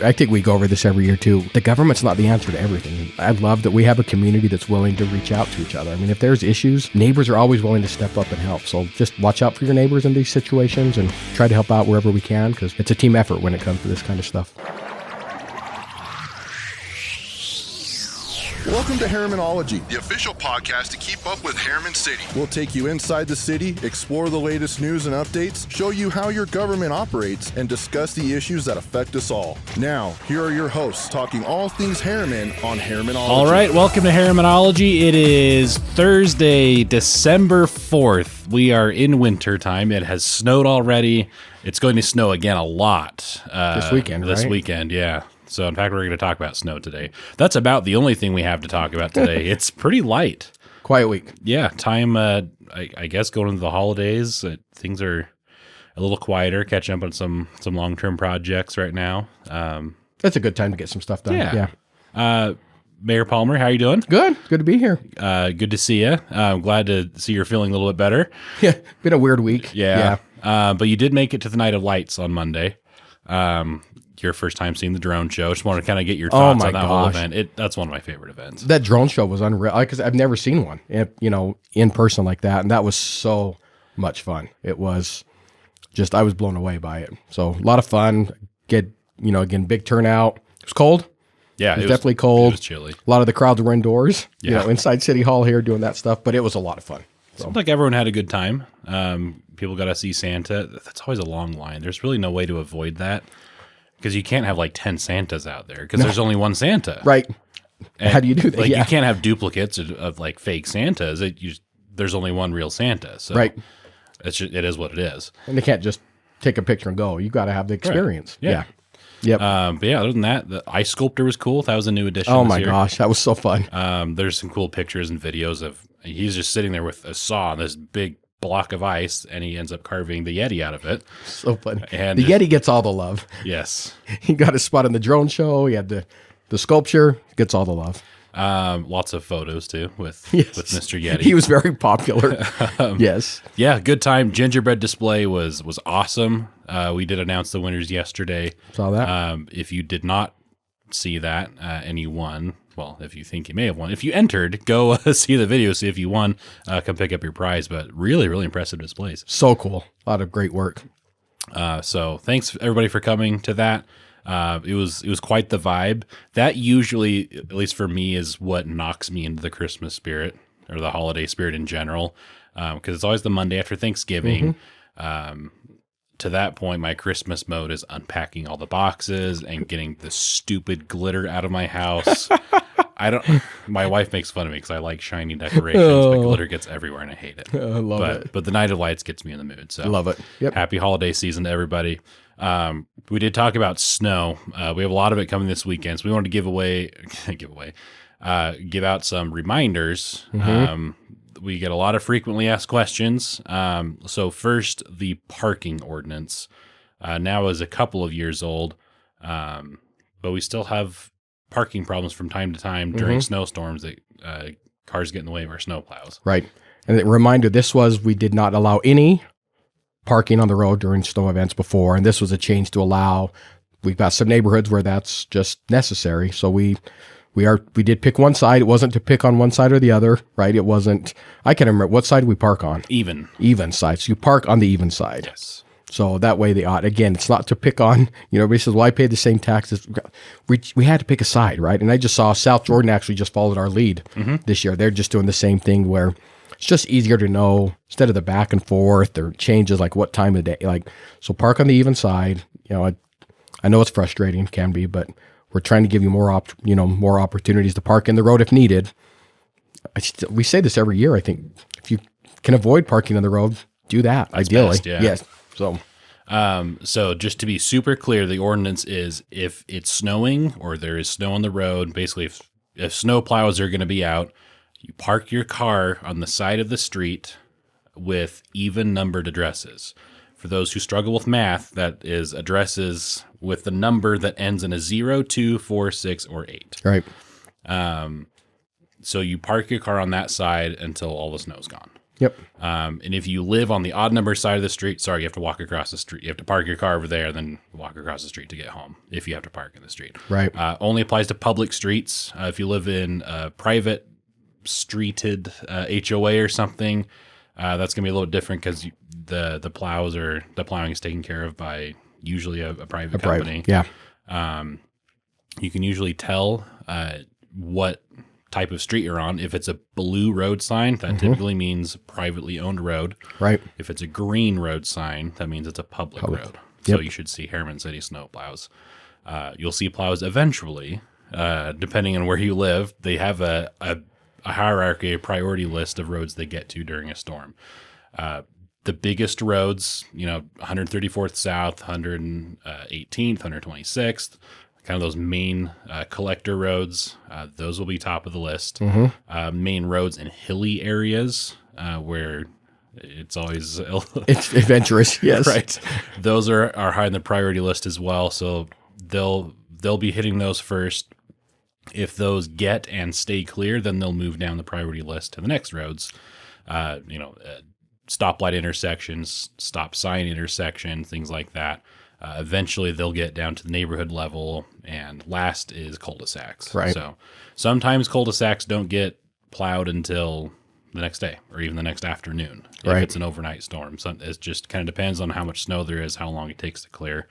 I think we go over this every year too. The government's not the answer to everything. I love that we have a community that's willing to reach out to each other. I mean, if there's issues, neighbors are always willing to step up and help. So just watch out for your neighbors in these situations and try to help out wherever we can, because it's a team effort when it comes to this kind of stuff. Welcome to Herrimanology, the official podcast to keep up with Herriman City. We'll take you inside the city, explore the latest news and updates, show you how your government operates, and discuss the issues that affect us all. Now, here are your hosts talking all things Herriman on Herrimanology. All right, welcome to Herrimanology. It is Thursday, December 4th. We are in winter time. It has snowed already. It's going to snow again a lot. This weekend, This right? weekend, yeah. So, in fact, we're going to talk about snow today. That's about the only thing we have to talk about today. It's pretty light. Quiet week. Yeah, time, I guess, going into the holidays, things are a little quieter, catching up on some long-term projects right now. That's a good time to get some stuff done. Yeah. Mayor Palmer, how you doing? Good. Good to be here. Good to see you. I'm glad to see you're feeling a little bit better. Yeah. Been a weird week. Yeah. But you did make it to the Night of Lights on Monday. Your first time seeing the drone show. Just want to kind of get your thoughts on that whole event. That's one of my favorite events. That drone show was unreal because I've never seen one, in person like that, and that was so much fun. It was just, I was blown away by it. So a lot of fun. Again, big turnout. It was cold. Yeah, it was definitely cold. It was chilly. A lot of the crowds were indoors. Yeah. Inside City Hall here doing that stuff, but it was a lot of fun. So. Seems like everyone had a good time. People got to see Santa. That's always a long line. There's really no way to avoid that. Because you can't have like 10 Santas out there because there's only one Santa. Right. And how do you do that? You can't have duplicates of like fake Santas. There's only one real Santa. So right. It is what it is. And they can't just take a picture and go. You got to have the experience. Right. Yeah. Yep. But yeah, other than that, the ice sculptor was cool. That was a new addition. Oh my gosh, that was so fun. There's some cool pictures and videos of he's just sitting there with a saw on this big block of ice, and he ends up carving the Yeti out of it. So funny. And the Yeti gets all the love. Yes. He got a spot in the drone show. He had the sculpture. Gets all the love. Lots of photos too with Mr. Yeti. He was very popular. Yes. Yeah, good time. Gingerbread display was awesome. We did announce the winners yesterday. Saw that. If you did not see that and you won, well, if you think you may have won, if you entered, go see the video, see if you won, come pick up your prize. But really, really impressive displays. So cool. A lot of great work. So thanks everybody for coming to that. It was quite the vibe. That usually, at least for me, is what knocks me into the Christmas spirit or the holiday spirit in general. Because it's always the Monday after Thanksgiving. Mm-hmm. To that point, my Christmas mode is unpacking all the boxes and getting the stupid glitter out of my house. My wife makes fun of me because I like shiny decorations, but glitter gets everywhere and I hate it. I love it. But the Night of Lights gets me in the mood. So love it. Yep. Happy holiday season to everybody. We did talk about snow. We have a lot of it coming this weekend, so we wanted to give out some reminders. Mm-hmm. We get a lot of frequently asked questions. So first, the parking ordinance now is a couple of years old, but we still have parking problems from time to time during snowstorms that cars get in the way of our snowplows. Right. And a reminder, we did not allow any parking on the road during snow events before, and this was a change to allow. We've got some neighborhoods where that's just necessary. So we did pick one side. It wasn't to pick on one side or the other, right? It wasn't. I can't remember what side we park on. Even side. So you park on the even side. Yes. So that way again, it's not to pick on, everybody says, well, I paid the same taxes. We had to pick a side, right? And I just saw South Jordan actually just followed our lead this year. They're just doing the same thing where it's just easier to know instead of the back and forth or changes like what time of day, so park on the even side. I know it's frustrating, can be, but we're trying to give you more opportunities to park in the road if needed. We say this every year. I think if you can avoid parking on the road, do that. That's ideally. best, yeah. Yes. So just to be super clear, the ordinance is if it's snowing or there is snow on the road, basically if snow plows are going to be out, you park your car on the side of the street with even numbered addresses. For those who struggle with math, that is addresses with the number that ends in a 0, 2, 4, 6, or 8. Right. So you park your car on that side until all the snow's gone. Yep. And if you live on the odd number side of the street, sorry, you have to walk across the street. You have to park your car over there, then walk across the street to get home if you have to park in the street. Right. Only applies to public streets. If you live in a private streeted HOA or something, that's going to be a little different because the plowing is taken care of by usually a private company. Yeah. You can usually tell what type of street you're on. If it's a blue road sign, that typically means privately owned road. Right. If it's a green road sign, that means it's a public road. So you should see Herriman City snow plows. You'll see plows eventually, depending on where you live. They have a hierarchy, a priority list of roads they get to during a storm. The biggest roads, 134th South, 118th, 126th, kind of those main collector roads, those will be top of the list. Main roads in hilly areas where it's always it's adventurous. Yes, right. Those are high on the priority list as well. So they'll be hitting those first. If those get and stay clear, then they'll move down the priority list to the next roads. Stoplight intersections, stop sign intersections, things like that. Eventually, they'll get down to the neighborhood level, and last is cul-de-sacs. Right. So sometimes cul-de-sacs don't get plowed until the next day or even the next afternoon if it's an overnight storm. So it just kind of depends on how much snow there is, how long it takes to clear.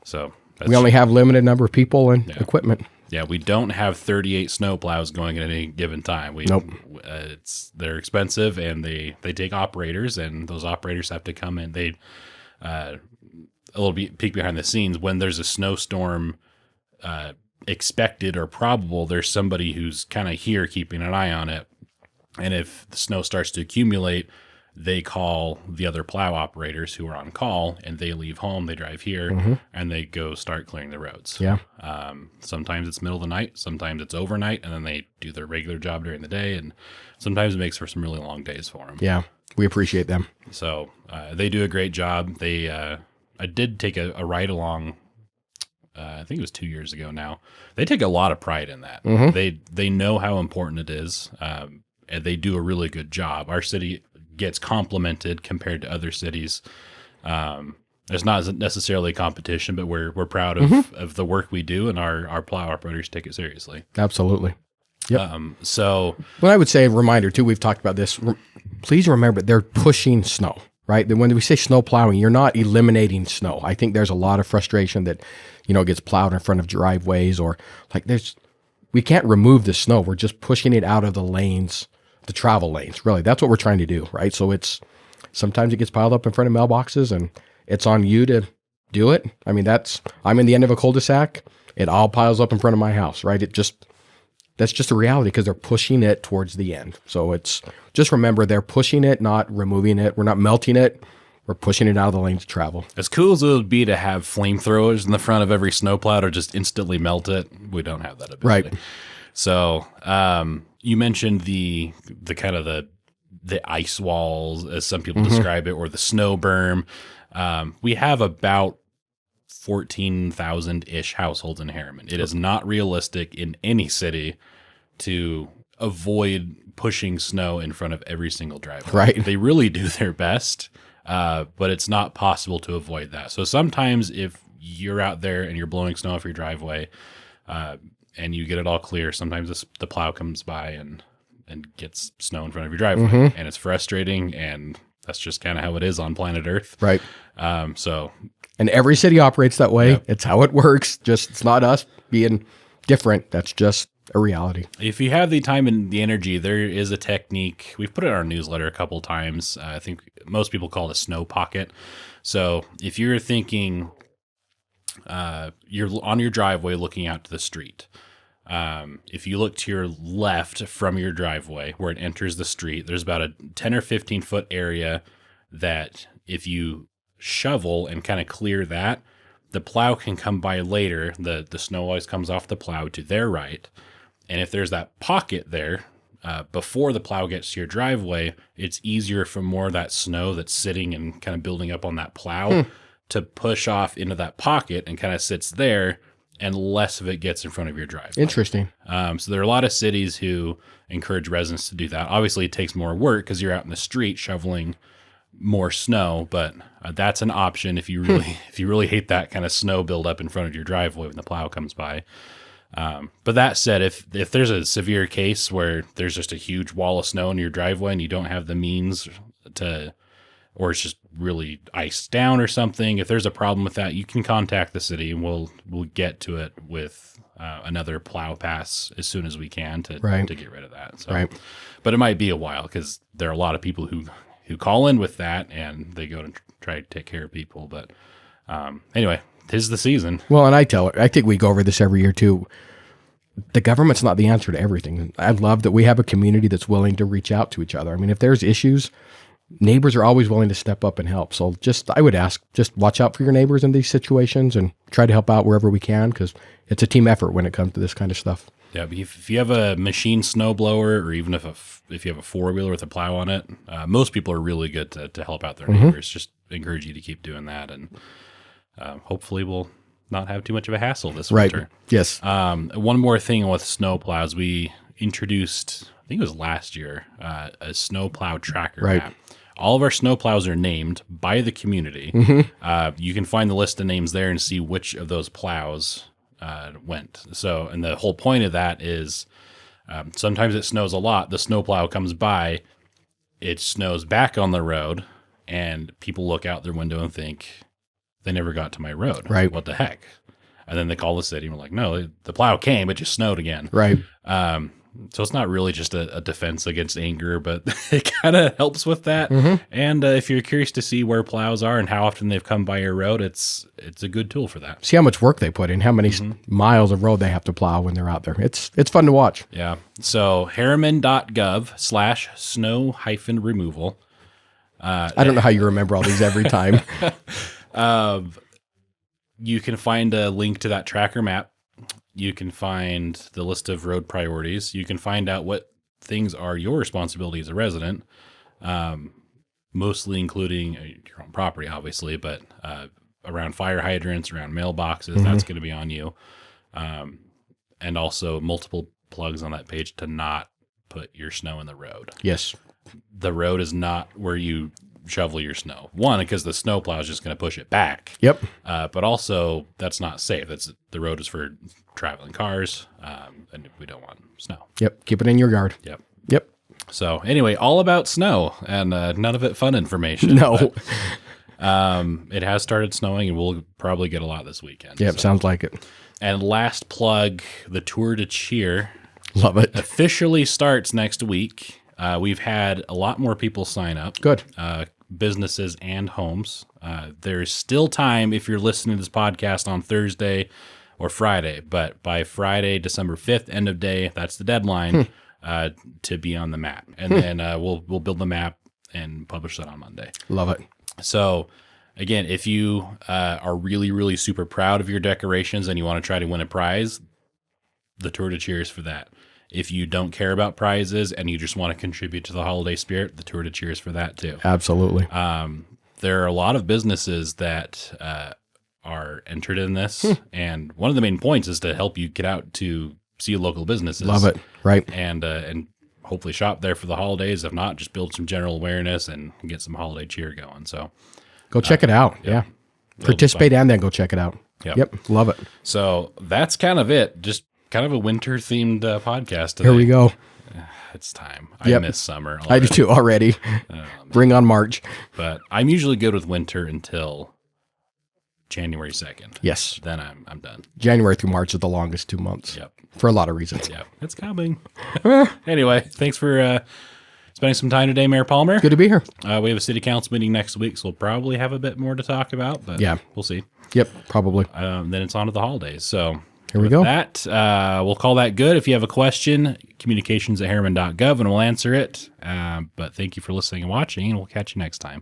So we only have limited number of people and equipment. Yeah, we don't have 38 snow plows going at any given time. Nope. They're expensive, and they take operators, and those operators have to come in. They a little peek behind the scenes. When there's a snowstorm expected or probable, there's somebody who's kind of here keeping an eye on it. And if the snow starts to accumulate, they call the other plow operators who are on call, and they leave home, they drive here, and they go start clearing the roads. Yeah. Sometimes it's middle of the night, sometimes it's overnight, and then they do their regular job during the day, and sometimes it makes for some really long days for them. Yeah, we appreciate them. So they do a great job. I did take a ride along, I think it was 2 years ago now. They take a lot of pride in that. They know how important it is, and they do a really good job. Our city gets complimented compared to other cities. There's not necessarily a competition, but we're proud of the work we do, and our plow operators take it seriously. Absolutely. Yep. So what I would say, a reminder too, we've talked about this. Please remember, they're pushing snow, right? When we say snow plowing, you're not eliminating snow. I think there's a lot of frustration that, gets plowed in front of driveways, or we can't remove the snow. We're just pushing it out of the lanes, the travel lanes, really. That's what we're trying to do, right? So sometimes it gets piled up in front of mailboxes, and it's on you to do it. I mean, I'm in the end of a cul-de-sac, it all piles up in front of my house, right? That's just a reality because they're pushing it towards the end. So just remember, they're pushing it, not removing it. We're not melting it. We're pushing it out of the lane to travel. As cool as it would be to have flamethrowers in the front of every snowplow to just instantly melt it, we don't have that ability. Right. So you mentioned the kind of the ice walls, as some people describe it, or the snow berm. We have about 14,000-ish households in Herriman. It is not realistic in any city to avoid pushing snow in front of every single driveway. Right. They really do their best, but it's not possible to avoid that. So sometimes if you're out there and you're blowing snow off your driveway, and you get it all clear, sometimes the plow comes by and gets snow in front of your driveway, and it's frustrating, and that's just kind of how it is on planet Earth. Right. And every city operates that way. Yep. It's how it works. It's not us being different. That's just a reality. If you have the time and the energy, there is a technique. We've put it in our newsletter a couple times. I think most people call it a snow pocket. So if you're thinking you're on your driveway looking out to the street, if you look to your left from your driveway where it enters the street, there's about a 10 or 15 foot area that if you shovel and kind of clear that, the plow can come by later. The snow always comes off the plow to their right. And if there's that pocket there, before the plow gets to your driveway, it's easier for more of that snow that's sitting and kind of building up on that plow to push off into that pocket and kind of sits there. and less of it gets in front of your driveway. Interesting. So there are a lot of cities who encourage residents to do that. Obviously, it takes more work because you're out in the street shoveling more snow, but that's an option if you really hate that kind of snow buildup in front of your driveway when the plow comes by. But that said, if there's a severe case where there's just a huge wall of snow in your driveway and you don't have the means to, or it's just really iced down or something, if there's a problem with that, you can contact the city and we'll get to it with another plow pass as soon as we can to get rid of that. So, but it might be a while because there are a lot of people who call in with that and they go to try to take care of people. But anyway, 'tis the season. Well, and I think we go over this every year too. The government's not the answer to everything. I love that we have a community that's willing to reach out to each other. I mean, if there's issues, neighbors are always willing to step up and help. So I would ask, just watch out for your neighbors in these situations and try to help out wherever we can, because it's a team effort when it comes to this kind of stuff. Yeah, but if you have a machine snowblower, or even if you have a four-wheeler with a plow on it, most people are really good to help out their neighbors. Just encourage you to keep doing that, and hopefully we'll not have too much of a hassle this winter. Yes. One more thing with snow plows, we introduced, I think it was last year, a snow plow tracker map. All of our snow plows are named by the community. You can find the list of names there and see which of those plows went. So, and the whole point of that is sometimes it snows a lot. The snow plow comes by, it snows back on the road, and people look out their window and think, they never got to my road. Right. What the heck? And then they call the city and we're like, no, the plow came, it just snowed again. Right. So it's not really just a defense against anger, but it kind of helps with that. And if you're curious to see where plows are and how often they've come by your road, it's a good tool for that. See how much work they put in, how many miles of road they have to plow when they're out there. It's fun to watch. Yeah. So Herriman.gov/snow-removal. I don't know how you remember all these every time. You can find a link to that tracker map. You can find the list of road priorities. You can find out what things are your responsibility as a resident, mostly including your own property, obviously, but around fire hydrants, around mailboxes, that's going to be on you. And also multiple plugs on that page to not put your snow in the road. Yes. The road is not where you shovel your snow. One, because the snow plow is just going to push it back. Yep. But also, that's not safe. The road is for traveling cars, and we don't want snow. Yep. Keep it in your yard. Yep. Yep. So anyway, all about snow, and none of it fun information. No. But, it has started snowing, and we'll probably get a lot this weekend. Yep. Sounds like it. And last plug, the Tour de Cheer Love it. officially starts next week. We've had a lot more people sign up. Good. Businesses and homes. There's still time if you're listening to this podcast on Thursday or Friday, but by Friday, December 5th, end of day, that's the deadline to be on the map. And then we'll build the map and publish that on Monday. Love it. So again, if you are really, really super proud of your decorations and you want to try to win a prize, the Tour de Cheer is for that. If you don't care about prizes and you just want to contribute to the holiday spirit, the Tour de Cheer is for that too. Absolutely. There are a lot of businesses that are entered in this, and one of the main points is to help you get out to see local businesses. Love it. Right. And hopefully shop there for the holidays. If not, just build some general awareness and get some holiday cheer going. So go check it out. Yeah. Participate and then go check it out. Yep. Love it. So that's kind of it. Just kind of a winter themed podcast today. Here we go. It's time. I miss summer already. I do too already. Bring on March. But I'm usually good with winter until January 2nd. Yes. Then I'm done. January through March are the longest 2 months. Yep. For a lot of reasons. Yep. It's coming. Anyway, thanks for spending some time today, Mayor Palmer. Good to be here. We have a city council meeting next week, so we'll probably have a bit more to talk about, but we'll see. Yep, probably. Then it's on to the holidays. So here we go. That we'll call that good. If you have a question, communications@herriman.gov, and we'll answer it. But thank you for listening and watching, and we'll catch you next time.